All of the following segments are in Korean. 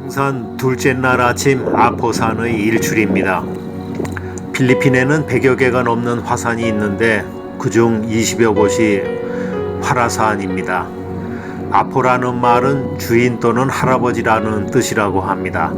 등산 둘째 날 아침 아포산의 일출입니다. 필리핀에는 100여 개가 넘는 화산이 있는데 그중 20여 곳이 활화산입니다. 아포라는 말은 주인 또는 할아버지라는 뜻이라고 합니다.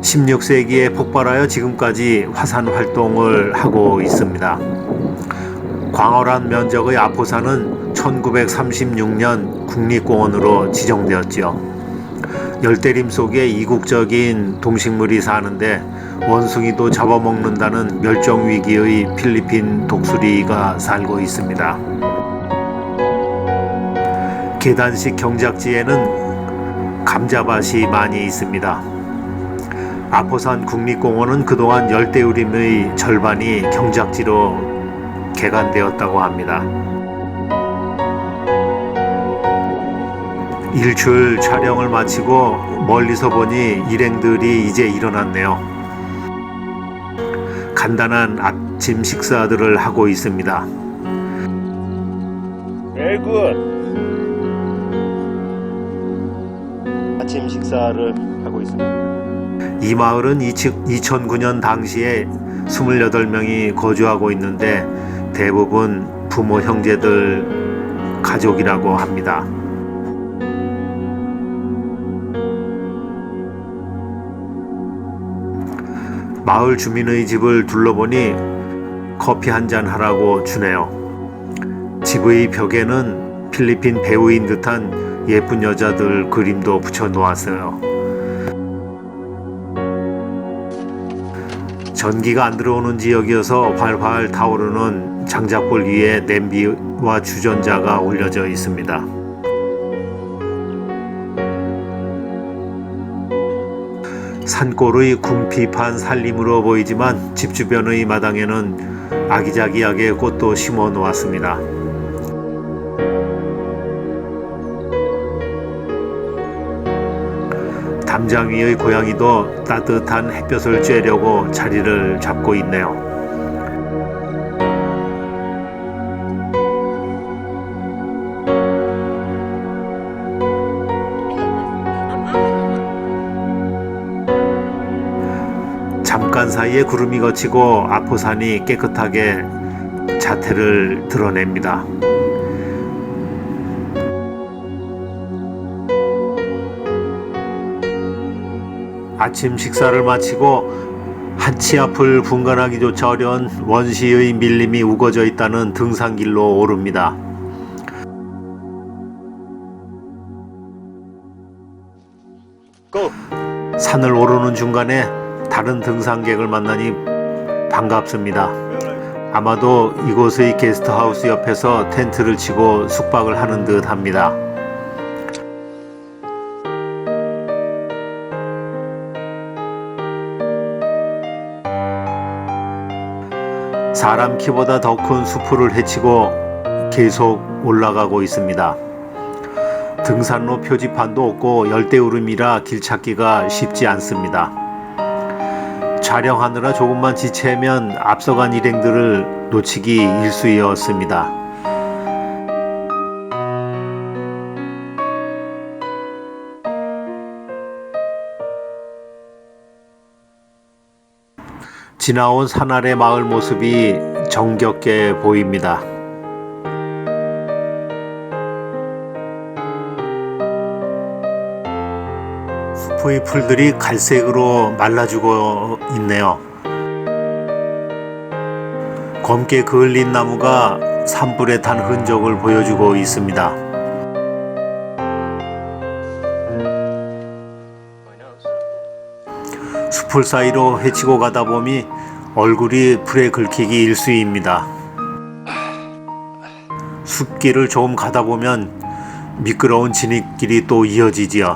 16세기에 폭발하여 지금까지 화산 활동을 하고 있습니다. 광활한 면적의 아포산은 1936년 국립공원으로 지정되었지요. 열대림 속에 이국적인 동식물이 사는데 원숭이도 잡아먹는다는 멸종위기의 필리핀 독수리가 살고 있습니다. 계단식 경작지에는 감자밭이 많이 있습니다. 아포산 국립공원은 그동안 열대우림의 절반이 경작지로 개간되었다고 합니다. 일출 촬영을 마치고 멀리서 보니 일행들이 이제 일어났네요. 간단한 아침 식사들을 하고 있습니다. Very good. 아침 식사를 하고 있습니다. 이 마을은 2009년 당시에 28명이 거주하고 있는데 대부분 부모 형제들 가족이라고 합니다. 마을 주민의 집을 둘러보니 커피 한잔 하라고 주네요. 집의 벽에는 필리핀 배우인 듯한 예쁜 여자들 그림도 붙여 놓았어요. 전기가 안 들어오는 지역이어서 활활 타오르는 장작불 위에 냄비와 주전자가 올려져 있습니다. 산골의 궁핍한 살림으로 보이지만 집 주변의 마당에는 아기자기하게 꽃도 심어 놓았습니다. 담장 위의 고양이도 따뜻한 햇볕을 쬐려고 자리를 잡고 있네요. 잠깐 사이에 구름이 걷히고 아포산이 깨끗하게 자태를 드러냅니다. 아침 식사를 마치고 한치 앞을 분간하기조차 어려운 원시의 밀림이 우거져 있다는 등산길로 오릅니다. Go. 산을 오르는 중간에 다른 등산객을 만나니 반갑습니다. 아마도 이곳의 게스트하우스 옆에서 텐트를 치고 숙박을 하는 듯 합니다. 사람 키보다 더 큰 수풀을 헤치고 계속 올라가고 있습니다. 등산로 표지판도 없고 열대우림이라 길 찾기가 쉽지 않습니다. 촬영하느라 조금만 지체면 앞서간 일행들을 놓치기 일쑤이었습니다. 지나온 산 아래 마을 모습이 정겹게 보입니다. 숲의 풀들이 갈색으로 말라주고 있네요. 검게 그을린 나무가 산불에 탄 흔적을 보여주고 있습니다. 숲을 사이로 헤치고 가다 보니 얼굴이 불에 긁히기 일쑤입니다. 숲길을 좀 가다 보면 미끄러운 진입길이 또 이어지지요.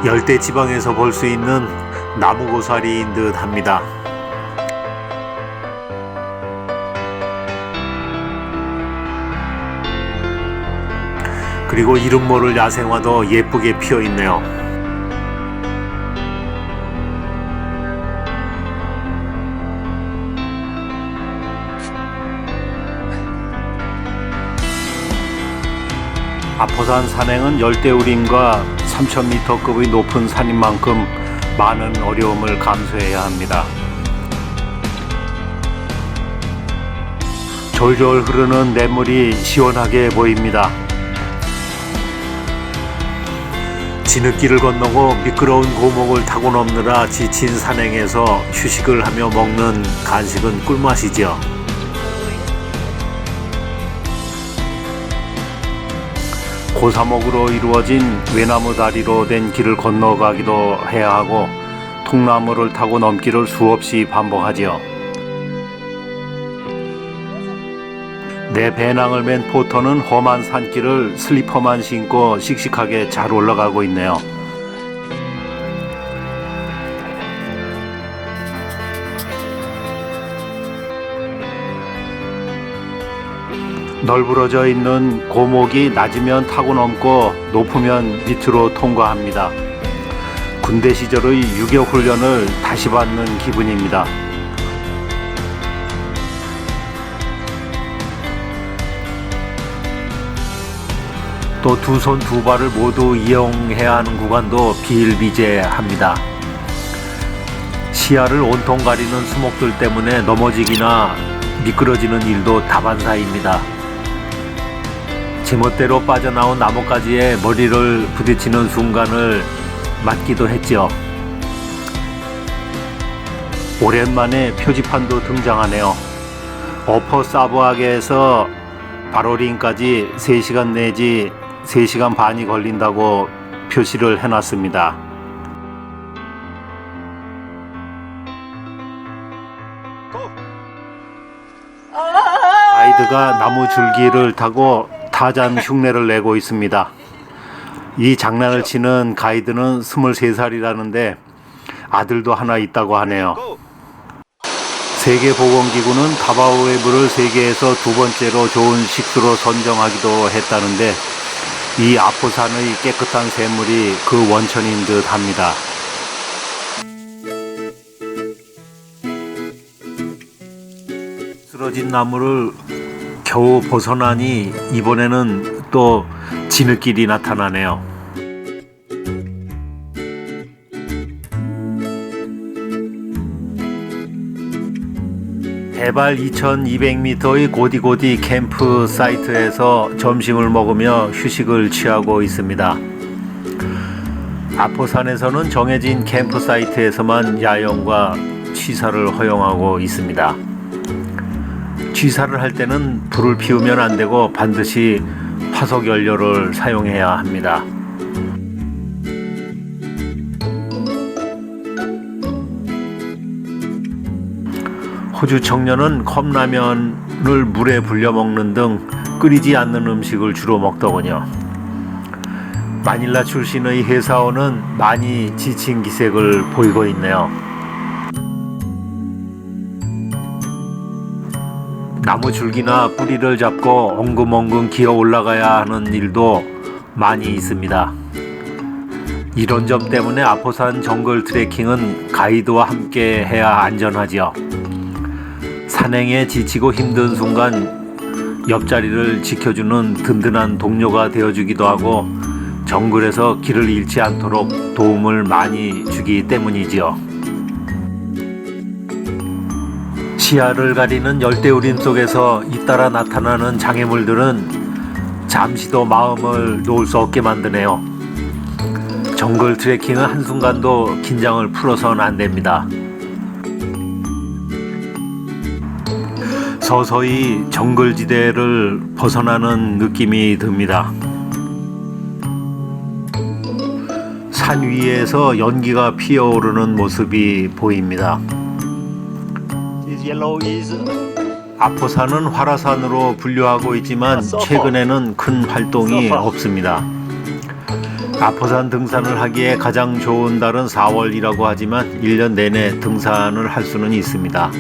열대 지방에서 볼 수 있는 나무 고사리인 듯 합니다. 그리고 이름 모를 야생화도 예쁘게 피어 있네요. 아포산 산행은 열대우림과 3000m급의 높은 산인 만큼 많은 어려움을 감수해야 합니다. 졸졸 흐르는 냇물이 시원하게 보입니다. 진흙길을 건너고 미끄러운 고목을 타고 넘느라 지친 산행에서 휴식을 하며 먹는 간식은 꿀맛이죠. 고사목으로 이루어진 외나무 다리로 된 길을 건너가기도 해야 하고 통나무를 타고 넘기를 수없이 반복하지요. 내 배낭을 맨 포터는 험한 산길을 슬리퍼만 신고 씩씩하게 잘 올라가고 있네요. 널브러져 있는 고목이 낮으면 타고 넘고 높으면 밑으로 통과합니다. 군대 시절의 유교 훈련을 다시 받는 기분입니다. 또 두 손 두 발을 모두 이용해야 하는 구간도 비일비재합니다. 시야를 온통 가리는 수목들 때문에 넘어지기나 미끄러지는 일도 다반사입니다. 제멋대로 빠져나온 나뭇가지에 머리를 부딪히는 순간을 맞기도 했죠. 오랜만에 표지판도 등장하네요. 어퍼 사브아게에서 바로린까지 3시간 내지 3시간 반이 걸린다고 표시를 해놨습니다. 가이드가 나무 줄기를 타고 타잔 흉내를 내고 있습니다. 이 장난을 치는 가이드는 23살이라는데 아들도 하나 있다고 하네요. 세계보건기구는 다바오의 물을 세계에서 2번째로 좋은 식수로 선정하기도 했다는데 이 아포산의 깨끗한 샘물이 그 원천인 듯 합니다. 쓰러진 나무를 겨우 벗어나니 이번에는 또 진흙길이 나타나네요. 해발 2200m의 고디고디 캠프 사이트에서 점심을 먹으며 휴식을 취하고 있습니다. 아포산에서는 정해진 캠프 사이트에서만 야영과 취사를 허용하고 있습니다. 취사를 할 때는 불을 피우면 안 되고 반드시 화석 연료를 사용해야 합니다. 호주 청년은 컵라면을 물에 불려 먹는 등 끓이지 않는 음식을 주로 먹더군요. 마닐라 출신의 회사원은 많이 지친 기색을 보이고 있네요. 나무 줄기나 뿌리를 잡고 엉금엉금 기어 올라가야 하는 일도 많이 있습니다. 이런 점 때문에 아포산 정글 트레킹은 가이드와 함께 해야 안전하지요. 산행에 지치고 힘든 순간 옆자리를 지켜주는 든든한 동료가 되어주기도 하고 정글에서 길을 잃지 않도록 도움을 많이 주기 때문이지요. 시야를 가리는 열대우림 속에서 잇따라 나타나는 장애물들은 잠시도 마음을 놓을 수 없게 만드네요. 정글 트레킹은 한순간도 긴장을 풀어서는 안 됩니다. 서서히 정글지대를 벗어나는 느낌이 듭니다. 산 위에서 연기가 피어오르는 모습이 보입니다. 아포산은 활화산으로 분류하고 있지만 최근에는 큰 활동이 없습니다. 아포산 등산을 하기에 가장 좋은 달은 4월이라고 하지만 1년 내내 등산을 할 수는 있습니다.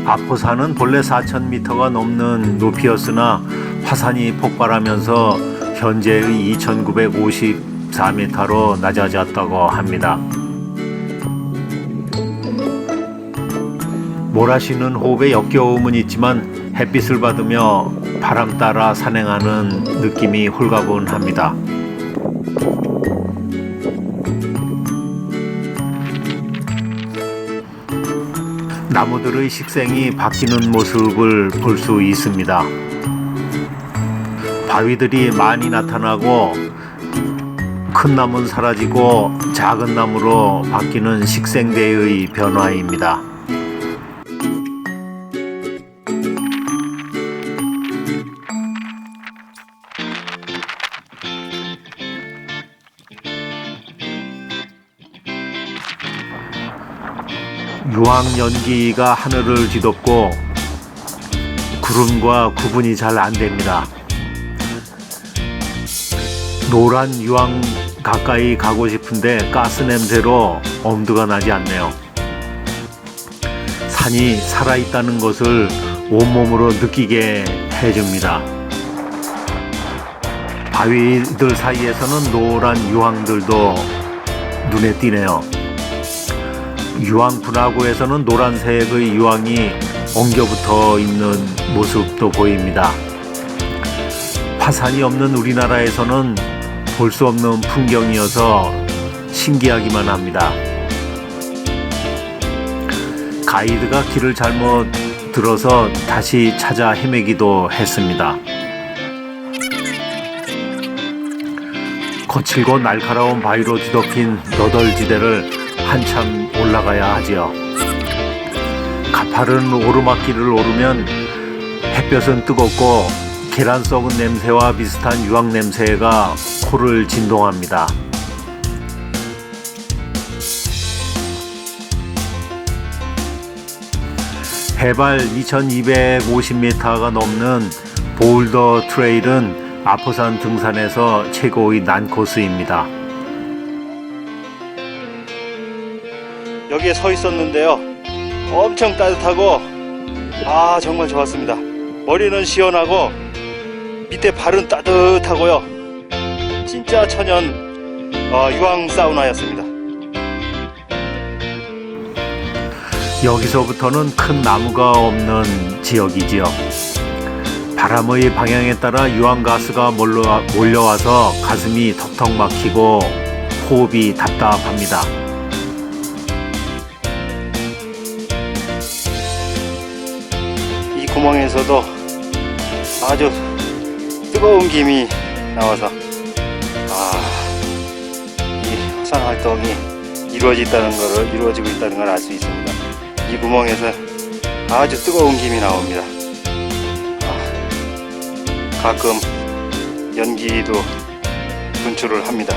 아포산은 본래 4,000m가 넘는 높이였으나 화산이 폭발하면서 현재의 2,954m로 낮아졌다고 합니다. 몰아쉬는 호흡에 역겨움은 있지만 햇빛을 받으며 바람 따라 산행하는 느낌이 홀가분합니다. 나무들의 식생이 바뀌는 모습을 볼 수 있습니다. 바위들이 많이 나타나고 큰 나무는 사라지고 작은 나무로 바뀌는 식생대의 변화입니다. 유황연기가 하늘을 뒤덮고 구름과 구분이 잘 안됩니다. 노란 유황 가까이 가고 싶은데 가스 냄새로 엄두가 나지 않네요. 산이 살아있다는 것을 온몸으로 느끼게 해줍니다. 바위들 사이에서는 노란 유황들도 눈에 띄네요. 유황 분화구에서는 노란색의 유황이 엉겨붙어 있는 모습도 보입니다. 화산이 없는 우리나라에서는 볼 수 없는 풍경이어서 신기하기만 합니다. 가이드가 길을 잘못 들어서 다시 찾아 헤매기도 했습니다. 거칠고 날카로운 바위로 뒤덮인 너덜지대를 한참 올라가야 하지요. 가파른 오르막길을 오르면 햇볕은 뜨겁고 계란 썩은 냄새와 비슷한 유황 냄새가 코를 진동합니다. 해발 2250m가 넘는 보울더 트레일은 아포산 등산에서 최고의 난코스입니다. 여기에 서 있었는데요. 엄청 따뜻하고 정말 좋았습니다. 머리는 시원하고 밑에 발은 따뜻하고요. 진짜 천연 유황 사우나였습니다. 여기서부터는 큰 나무가 없는 지역이지요. 바람의 방향에 따라 유황가스가 몰려와서 가슴이 턱턱 막히고 호흡이 답답합니다. 이 구멍에서도 아주 뜨거운 김이 나와서 이 화산 활동이 이루어지고 있다는 걸 알 수 있습니다. 이 구멍에서 아주 뜨거운 김이 나옵니다. 가끔 연기도 분출을 합니다.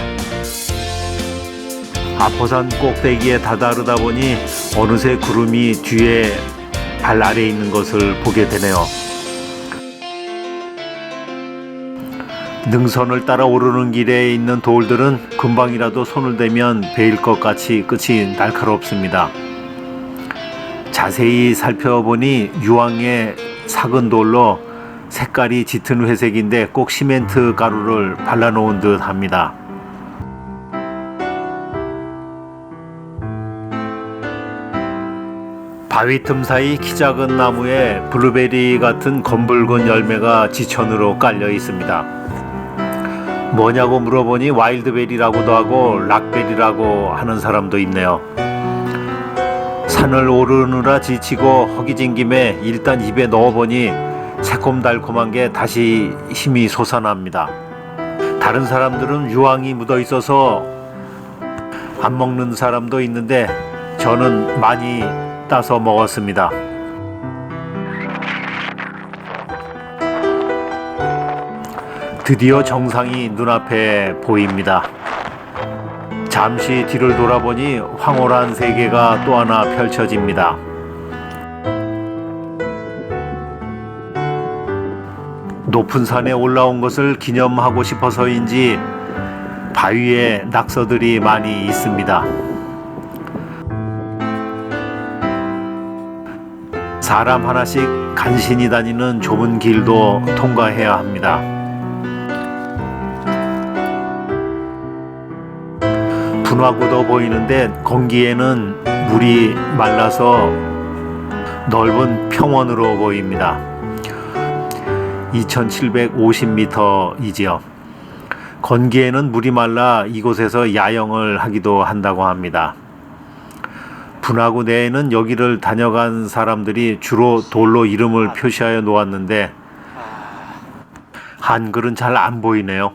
아포산 꼭대기에 다다르다 보니 어느새 구름이 뒤에 발 아래에 있는 것을 보게 되네요. 능선을 따라 오르는 길에 있는 돌들은 금방이라도 손을 대면 베일 것 같이 끝이 날카롭습니다. 자세히 살펴보니 유황의 삭은 돌로 색깔이 짙은 회색인데 꼭 시멘트 가루를 발라놓은 듯 합니다. 바위 틈 사이 키 작은 나무에 블루베리 같은 검붉은 열매가 지천으로 깔려 있습니다. 뭐냐고 물어보니 와일드베리라고도 하고 락베리라고 하는 사람도 있네요. 산을 오르느라 지치고 허기진 김에 일단 입에 넣어보니 새콤달콤한 게 다시 힘이 솟아납니다. 다른 사람들은 유황이 묻어 있어서 안 먹는 사람도 있는데 저는 많이 따서 먹었습니다. 드디어 정상이 눈앞에 보입니다. 잠시 뒤를 돌아보니 황홀한 세계가 또 하나 펼쳐집니다. 높은 산에 올라온 것을 기념하고 싶어서인지 바위에 낙서들이 많이 있습니다. 사람 하나씩 간신히 다니는 좁은 길도 통과해야 합니다. 분화구도 보이는데 건기에는 물이 말라서 넓은 평원으로 보입니다. 2750m이지요. 건기에는 물이 말라 이곳에서 야영을 하기도 한다고 합니다. 분화구 내에는 여기를 다녀간 사람들이 주로 돌로 이름을 표시하여 놓았는데 한글은 잘 안 보이네요.